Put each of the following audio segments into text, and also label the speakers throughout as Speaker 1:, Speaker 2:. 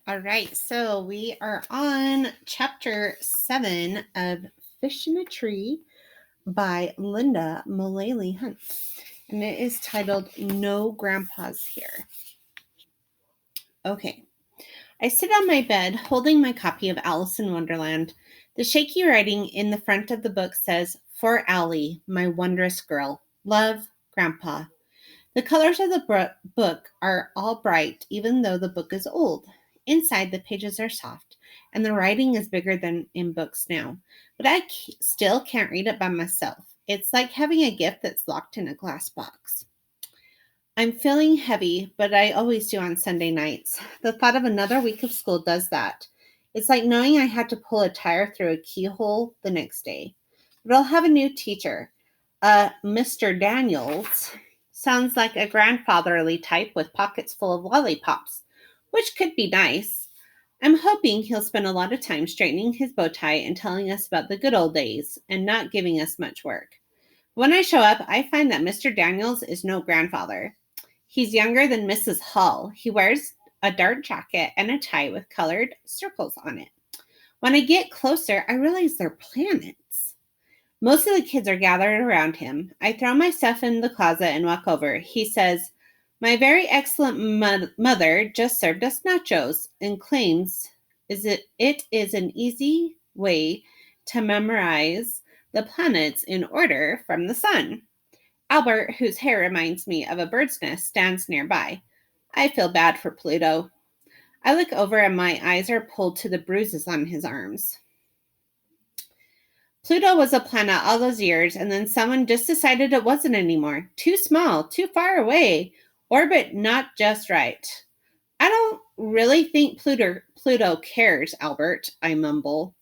Speaker 1: All right, so we are on chapter 7 of Fish in a Tree by Linda Mullally Hunt, and it is titled No Grandpa's Here. Okay, I sit on my bed holding my copy of Alice in Wonderland. The shaky writing in the front of the book says, "For Allie, my wondrous girl. Love, Grandpa." The colors of the book are all bright, even though the book is old. Inside, the pages are soft, and the writing is bigger than in books now. But I still can't read it by myself. It's like having a gift that's locked in a glass box. I'm feeling heavy, but I always do on Sunday nights. The thought of another week of school does that. It's like knowing I had to pull a tire through a keyhole the next day. But I'll have a new teacher. Mr. Daniels sounds like a grandfatherly type with pockets full of lollipops, which could be nice. I'm hoping he'll spend a lot of time straightening his bow tie and telling us about the good old days and not giving us much work. When I show up, I find that Mr. Daniels is no grandfather. He's younger than Mrs. Hall. He wears a dark jacket and a tie with colored circles on it. When I get closer, I realize they're planets. Most of the kids are gathered around him. I throw my stuff in the closet and walk over. He says, "My very excellent mother just served us nachos," and claims it is an easy way to memorize the planets in order from the sun. Albert, whose hair reminds me of a bird's nest, stands nearby. I feel bad for Pluto. I look over and my eyes are pulled to the bruises on his arms. Pluto was a planet all those years, and then someone just decided it wasn't anymore. Too small, too far away, orbit not just right. I don't really think Pluto cares, Albert, I mumble.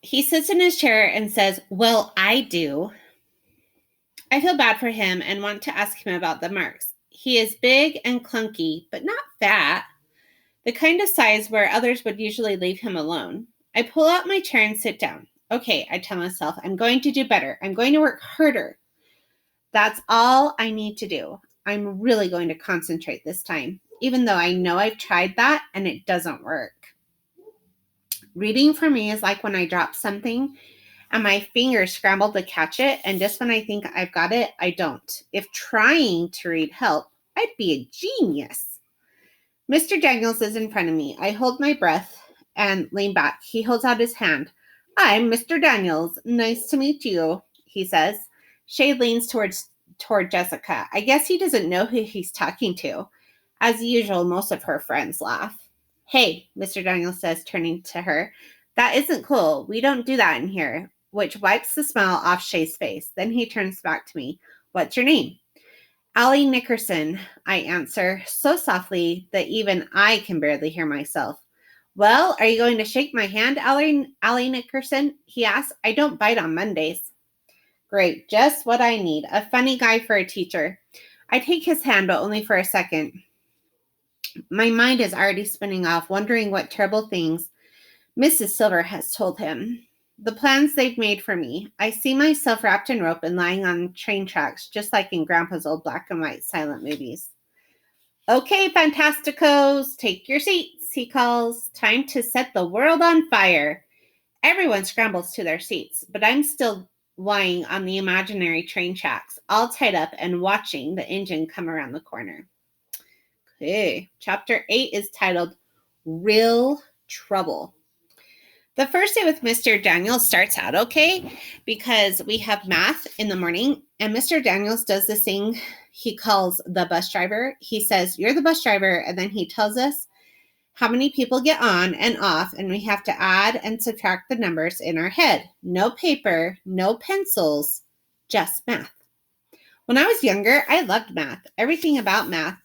Speaker 1: He sits in his chair and says, "Well, I do." I feel bad for him and want to ask him about the marks. He is big and clunky, but not fat. The kind of size where others would usually leave him alone. I pull out my chair and sit down. Okay, I tell myself, I'm going to do better. I'm going to work harder. That's all I need to do. I'm really going to concentrate this time, even though I know I've tried that and it doesn't work. Reading for me is like when I drop something and my fingers scramble to catch it, and just when I think I've got it, I don't. If trying to read helped, I'd be a genius. Mr. Daniels is in front of me. I hold my breath and lean back. He holds out his hand. "I'm Mr. Daniels. Nice to meet you," he says. Shay leans toward Jessica. I guess he doesn't know who he's talking to. As usual, most of her friends laugh. "Hey," Mr. Daniels says, turning to her. "That isn't cool. We don't do that in here," which wipes the smile off Shay's face. Then he turns back to me. "What's your name?" "Allie Nickerson," I answer, so softly that even I can barely hear myself. "Well, are you going to shake my hand, Allie Nickerson?" he asks. "I don't bite on Mondays." Great, just what I need. A funny guy for a teacher. I take his hand, but only for a second. My mind is already spinning off, wondering what terrible things Mrs. Silver has told him. The plans they've made for me. I see myself wrapped in rope and lying on train tracks, just like in Grandpa's old black and white silent movies. "Okay, Fantasticos, take your seats," he calls. "Time to set the world on fire." Everyone scrambles to their seats, but I'm still lying on the imaginary train tracks, all tied up and watching the engine come around the corner. Okay, chapter 8 is titled Real Trouble. The first day with Mr. Daniels starts out okay because we have math in the morning, and Mr. Daniels does this thing he calls the bus driver. He says, "You're the bus driver," and then he tells us how many people get on and off, and we have to add and subtract the numbers in our head. No paper, no pencils, just math. When I was younger, I loved math, everything about math.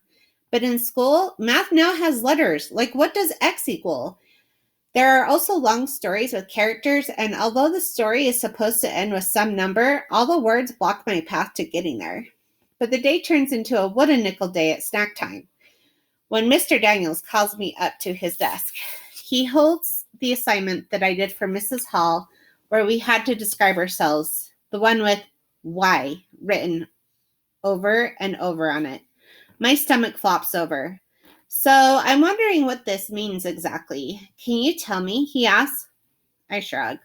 Speaker 1: But in school, math now has letters. Like, what does X equal? There are also long stories with characters, and although the story is supposed to end with some number, all the words block my path to getting there. But the day turns into a what a nickel day at snack time when Mr. Daniels calls me up to his desk. He holds the assignment that I did for Mrs. Hall, where we had to describe ourselves, the one with "Y" written over and over on it. My stomach flops over. So I'm wondering what this means exactly. Can you tell me? He asks. I shrug.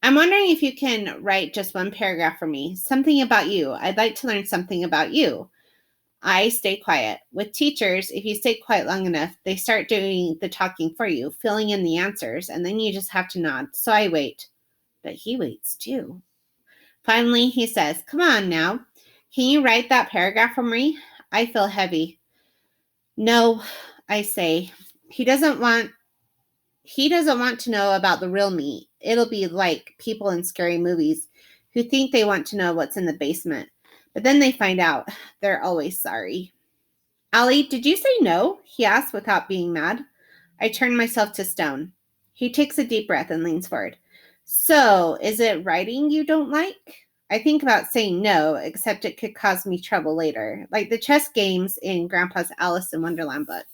Speaker 1: I'm wondering if you can write just one paragraph for me. Something about you. I'd like to learn something about you. I stay quiet. With teachers, if you stay quiet long enough, they start doing the talking for you, filling in the answers, and then you just have to nod. So I wait. But he waits too. Finally, he says, Come on now. Can you write that paragraph for me? I feel heavy. No, I say. He doesn't want to know about the real me. It'll be like people in scary movies who think they want to know what's in the basement. But then they find out. They're always sorry. Allie, did you say no? He asked without being mad. I turn myself to stone. He takes a deep breath and leans forward. So, is it writing you don't like? I think about saying no, except it could cause me trouble later, like the chess games in Grandpa's Alice in Wonderland book.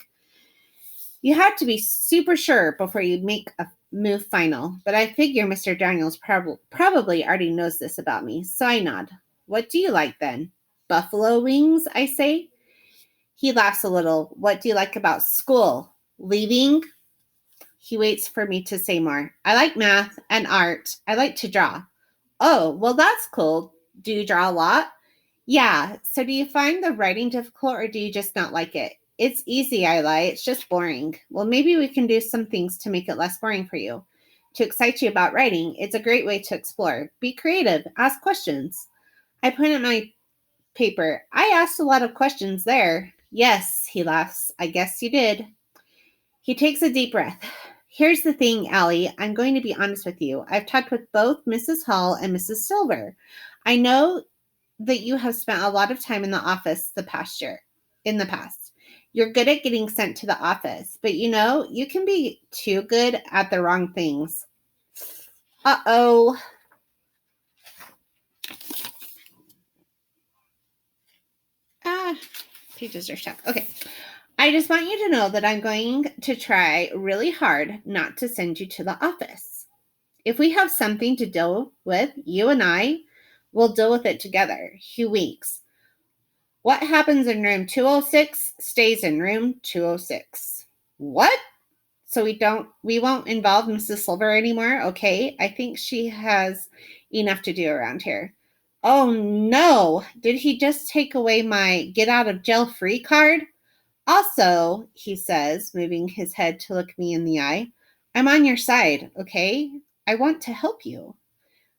Speaker 1: You have to be super sure before you make a move final, but I figure Mr. Daniels probably already knows this about me, so I nod. What do you like then? Buffalo wings, I say. He laughs a little. What do you like about school? Leaving? He waits for me to say more. I like math and art. I like to draw. Oh, well, that's cool. Do you draw a lot? Yeah. So do you find the writing difficult or do you just not like it? It's easy, I lie. It's just boring. Well, maybe we can do some things to make it less boring for you. To excite you about writing, it's a great way to explore. Be creative. Ask questions. I point at my paper. I asked a lot of questions there. Yes, he laughs. I guess you did. He takes a deep breath. Here's the thing, Allie. I'm going to be honest with you. I've talked with both Mrs. Hall and Mrs. Silver. I know that you have spent a lot of time in the office in the past. You're good at getting sent to the office, but you can be too good at the wrong things. Uh-oh. Pages are stuck. Okay. I just want you to know that I'm going to try really hard not to send you to the office. If we have something to deal with, you and I will deal with it together. He winks. What happens in room 206 stays in room 206. What? So we won't involve Mrs. Silver anymore, okay? I think she has enough to do around here. Oh no, did he just take away my get out of jail free card? Also, he says, moving his head to look me in the eye, I'm on your side, okay? I want to help you.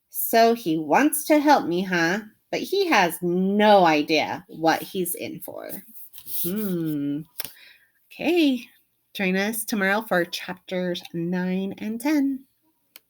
Speaker 1: So he wants to help me, huh? But he has no idea what he's in for. Okay. Join us tomorrow for chapters 9 and 10.